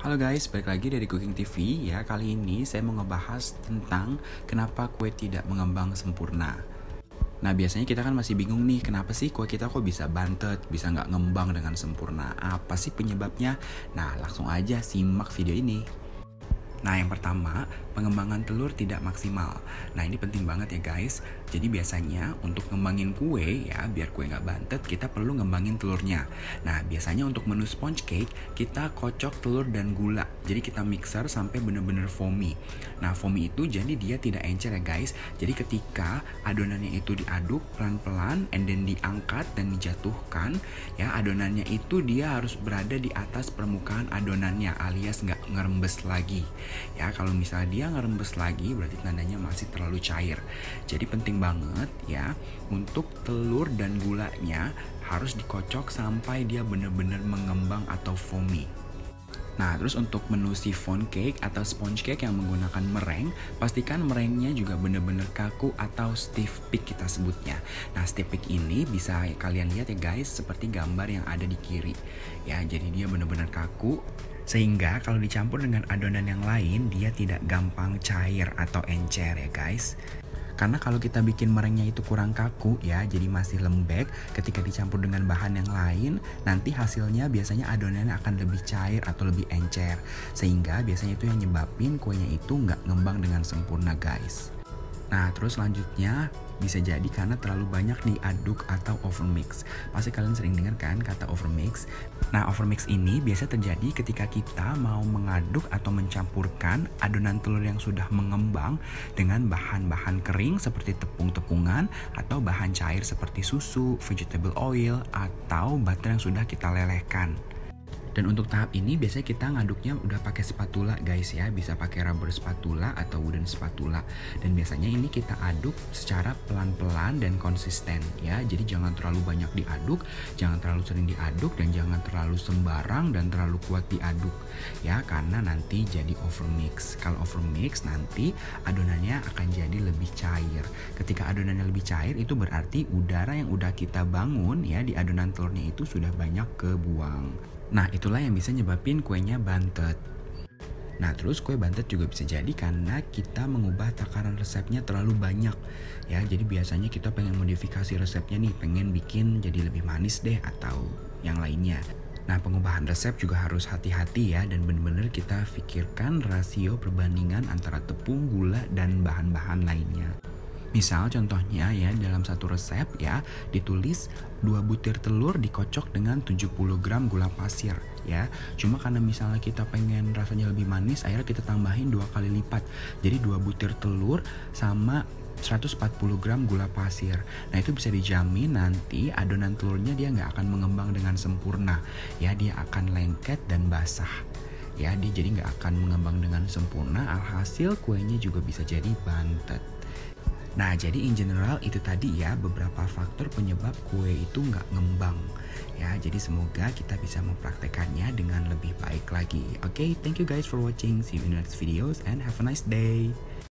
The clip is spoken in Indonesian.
Halo guys, balik lagi dari Cooking TV ya. Kali ini saya mau ngebahas tentang kenapa kue tidak mengembang sempurna. Nah biasanya kita kan masih bingung nih, kenapa sih kue kita kok bisa bantet, bisa nggak ngembang dengan sempurna. Apa sih penyebabnya? Nah langsung aja simak video ini. Nah yang pertama, pengembangan telur tidak maksimal. Nah ini penting banget ya guys. Jadi biasanya untuk ngembangin kue ya, biar kue nggak bantet, kita perlu ngembangin telurnya. Nah biasanya untuk menu sponge cake, kita kocok telur dan gula. Jadi kita mixer sampai bener-bener foamy. Nah foamy itu jadi dia tidak encer ya guys. Jadi ketika adonannya itu diaduk pelan-pelan, and then diangkat dan dijatuhkan, ya adonannya itu dia harus berada di atas permukaan adonannya, alias nggak ngerembes lagi. Ya kalau misalnya dia ngerembes lagi berarti tandanya masih terlalu cair. Jadi penting banget ya untuk telur dan gulanya harus dikocok sampai dia benar-benar mengembang atau foamy. Nah terus untuk menu chiffon cake atau sponge cake yang menggunakan meringue, pastikan meringuenya juga benar-benar kaku atau stiff peak kita sebutnya. Nah stiff peak ini bisa kalian lihat ya guys, seperti gambar yang ada di kiri. Ya jadi dia benar-benar kaku, sehingga kalau dicampur dengan adonan yang lain dia tidak gampang cair atau encer ya guys. Karena kalau kita bikin meringuenya itu kurang kaku ya, jadi masih lembek, ketika dicampur dengan bahan yang lain, nanti hasilnya biasanya adonannya akan lebih cair atau lebih encer. Sehingga biasanya itu yang nyebabin kuenya itu nggak ngembang dengan sempurna guys. Nah terus selanjutnya bisa jadi karena terlalu banyak diaduk atau overmix. Pasti kalian sering dengar kan kata overmix. Nah overmix ini biasa terjadi ketika kita mau mengaduk atau mencampurkan adonan telur yang sudah mengembang dengan bahan-bahan kering seperti tepung-tepungan atau bahan cair seperti susu, vegetable oil, atau butter yang sudah kita lelehkan. Dan untuk tahap ini biasanya kita ngaduknya udah pakai spatula guys ya, bisa pakai rubber spatula atau wooden spatula. Dan biasanya ini kita aduk secara pelan-pelan dan konsisten ya. Jadi jangan terlalu banyak diaduk, jangan terlalu sering diaduk, dan jangan terlalu sembarang dan terlalu kuat diaduk ya, karena nanti jadi overmix. Kalau overmix nanti adonannya akan jadi lebih cair. Ketika adonannya lebih cair itu berarti udara yang udah kita bangun ya di adonan telurnya itu sudah banyak kebuang. Nah itulah yang bisa nyebabin kuenya bantet. Nah terus kue bantet juga bisa jadi karena kita mengubah takaran resepnya terlalu banyak ya. Jadi biasanya kita pengen modifikasi resepnya nih, pengen bikin jadi lebih manis deh atau yang lainnya. Nah pengubahan resep juga harus hati-hati ya, dan bener-bener kita pikirkan rasio perbandingan antara tepung, gula, dan bahan-bahan lainnya. Misal contohnya ya, dalam satu resep ya ditulis 2 butir telur dikocok dengan 70 gram gula pasir ya. Cuma karena misalnya kita pengen rasanya lebih manis, akhirnya kita tambahin 2 kali lipat. Jadi 2 butir telur sama 140 gram gula pasir. Nah itu bisa dijamin nanti adonan telurnya dia nggak akan mengembang dengan sempurna ya, dia akan lengket dan basah ya, dia jadi nggak akan mengembang dengan sempurna, alhasil kuenya juga bisa jadi bantet. Nah jadi in general itu tadi ya beberapa faktor penyebab kue itu nggak ngembang ya. Jadi semoga kita bisa mempraktekannya dengan lebih baik lagi. Oke, thank you guys for watching. See you in the next videos and have a nice day.